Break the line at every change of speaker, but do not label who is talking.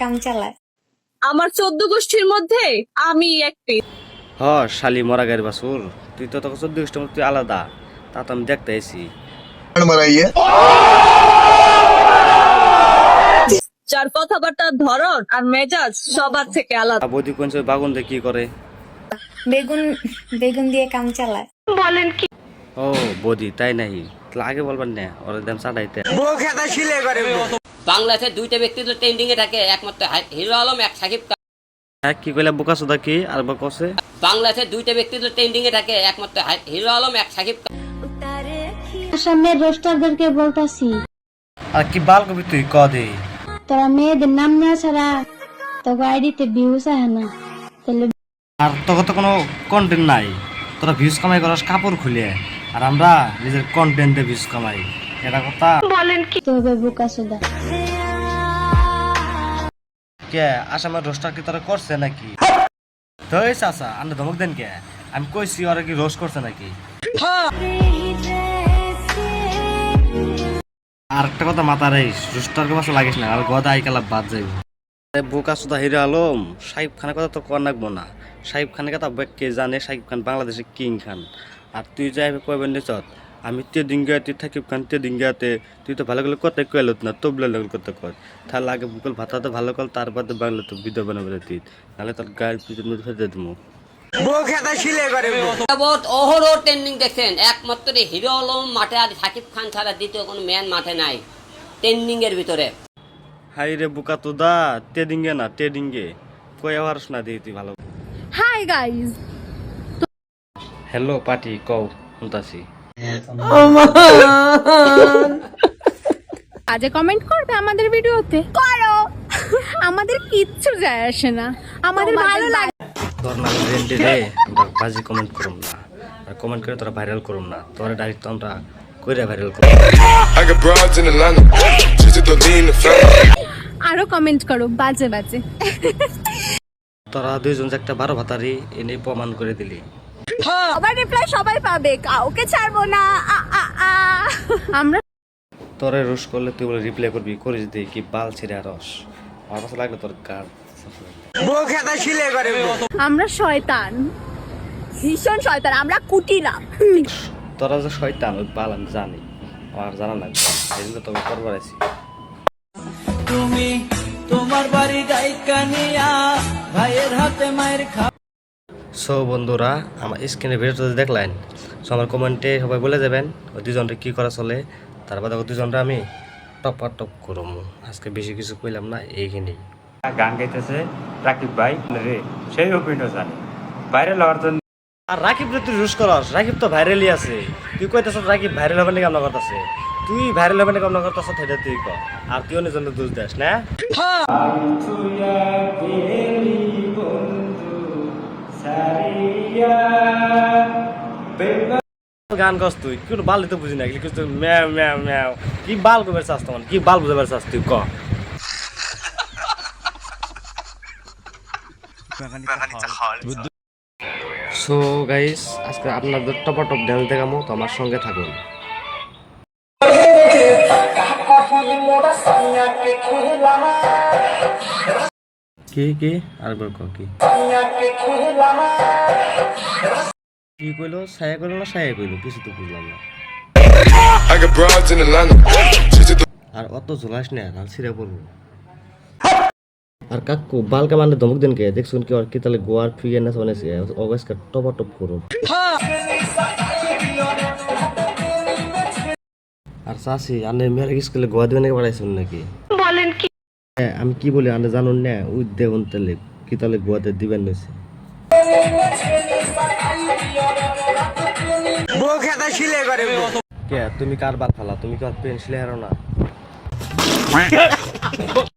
কাম চালায়।
আমার 14 গোষ্ঠীর মধ্যে আমি একটি।
হ শালি মরা গাড়ি বাসুর, তুই তো তোকে 14 গোষ্ঠীর মধ্যে তুই আলাদা, তা তো আমি দেখতে আইছি।
যার কথাবার্তার ধরন আর মেজাজ সবার থেকে আলাদা।
বৌদি কোন বাগুন দিয়ে কি করে?
বেগুন বেগুন দিয়ে কাম চালায়।
ও বৌদি তাই নাহি, তাহলে আগে বলবার না, ওরা দাম চাটাইতে।
বাংলাদেশের দুইটা ব্যক্তি তো ট্রেন্ডিং এ থাকে, একমাত্র হিরো আলম, এক সাকিব খান।
হ্যাঁ কি কইলা বোকা সুদা কি আর বা কসে?
বাংলাদেশের দুইটা ব্যক্তি তো ট্রেন্ডিং এ থাকে, একমাত্র হিরো আলম, এক সাকিব খান।
আসামের রোস্টারদেরকে বলতাছি,
আর কি বাল কবি তুই ক দে।
তোরা মেয়েদের নাম নেওয়া ছাড়া তোকে আইডিতে ভিউজ আহে না, তাহলে
আর তোকে তো কোনো কন্টেন্ট নাই, তোরা ভিউজ কামাই করাস কাপড় খুলে, আর আমরা নিজের কন্টেন্টে ভিউজ কামাই, এটা কথা।
তো হবে বোকাচোদা।
কে আসামের রোস্টার কি তোরা করছে নাকি? তো এই চাচা আপনি ধমক দেন কে? আমি কইছি ওরা কি রোস্ট করছে নাকি? আর একটা কথা মাথা রাইস, রোস্টার কাছে লাগিস না, আর গদা আইকালা বাদ যাইব। বোকা সুদা হিরো আলম, সাকিব খানের কথা তো কর নাকবো না। সাকিব খানের কথা কে জানে? সাকিব খান বাংলাদেশের কিং খান। আর তুই যাই কইবেন নিচত আমি তে দিঙ্গাতে সাকিব খান তে দিঙ্গাতে, তুই তো ভালো করে কথা কইলত না, তবলা লাগল কথা কর। তাহলে আগে বুকল ভাতাতে ভালো কর, তারপর তো বাংলা তো বিদ্যা বানাবে তুই, নাহলে তোর গায়ের পিছনে মধ্যে ফেলে দেবো।
বহুত অহরহ ট্রেন্ডিং দেখছেন, একমাত্র হিরো আলম মাঠে, আর সাকিব খান ছাড়া দ্বিতীয় কোনো ম্যান মাঠে নাই ট্রেন্ডিং এর ভিতরে।
হাই রে বুকা তোদা, তে দিঙ্গে না তে দিঙ্গে কই আবার শোনা দিই তুই ভালো।
হাই গাইস,
হ্যালো পার্টি কও শুনতাছি।
আজে কমেন্ট করবে আমাদের ভিডিওতে, করো, আমাদের কিচ্ছু যায় আসে না, আমাদের ভালো লাগে।
তোর নাম রেন্ডি রে, আমরা বাজি কমেন্ট করুম না, আর কমেন্ট করে তোরা ভাইরাল করুম না, তোরা ডাইরেক্ট আমরা কইরা ভাইরাল করুম।
আরো কমেন্ট করো বাজে বাজে।
তোরা দুইজন যে একটা 12 ভাতারি এনে প্রমাণ করে দিলি।
সবার রিপ্লাই সবাই পাবে, কাউকে ছাড়বো না। আমরা
তোরে রোশ করলে তুই বলে রিপ্লাই করবি, করিস দি কি বাল ছিঁড়া রস, আমার কাছে লাগলে তোর গাল।
আমরা শয়তান, ভীষণ শয়তান, আমরা কুটি না।
তোরা যে শয়তান ওই বাল আমি জানি, আমার জানা লাগবে, এই জন্য তোকে করবার আছি।
তুমি তোমার বাড়ি ডাইকা নিয়া ভাইয়ের হাতে মায়ের খা।
সো বন্ধুরা, আমার স্ক্রিনে ভিডিওটা দেখলেন, সো আমার কমেন্টে সবাই বলে যাবেন ওই দুজনটা কী করা চলে, তারপর ওই দুজনটা আমি টপা টপ করম। আজকে বেশি কিছু কইলাম না, এইখানেই।
গান গাইতেছে রাকিব ভাই রে, সেই অভিনয় জানে ভাইরাল হওয়ার জন্য।
আর রাকিব তুই রুশ করস, রাকিব তো ভাইরালই আছে, তুই কইতেছ রাকিব ভাইরাল হবে না কামনা করতেছে, তুই ভাইরাল হবে না কামনা করতেছ, সেটা তুই ক, আর তুই অন্য জন্য দোষ দেস না। গান গাছ তুই কিন্তু বাল দিতে বুঝি না, কিছু ম্যাও ম্যাও ম্যাও, কি বাল করবে চাস তোমার, কি বাল বুঝাবার চাস তুই ক। সো গাইস, আজকে আপনাদের টপ টপ ড্যান্স দেখাবো, তো আমার সঙ্গে থাকুন। কি কি আরেকবার ক, কি কি কইলো? ছায়া কইলো না ছায়া কইলো, কিছু তো বুঝলাম না। আর অত ঝোলাস না, লাল ছিঁড়া পড়বো। আর কাকু বালকা মানে ধমক দেন কে? দেখছুন কি আর কি তাহলে গোয়ার ফ্রি এনে বানাইছে, অগাস্কা টপা টপ করুন। আর চাষি আনে মেয়ের স্কুলে গোয়া দিবেন পড়াইছেন নাকি? বলেন কি? আমি কি বলি আনে জানুন না, ওই দেখুন তাহলে কি তাহলে গোয়াতে দিবেন নইছে। কে তুমি কার বাল ফালা? তুমি কি আর পেন্সিলে হারো না?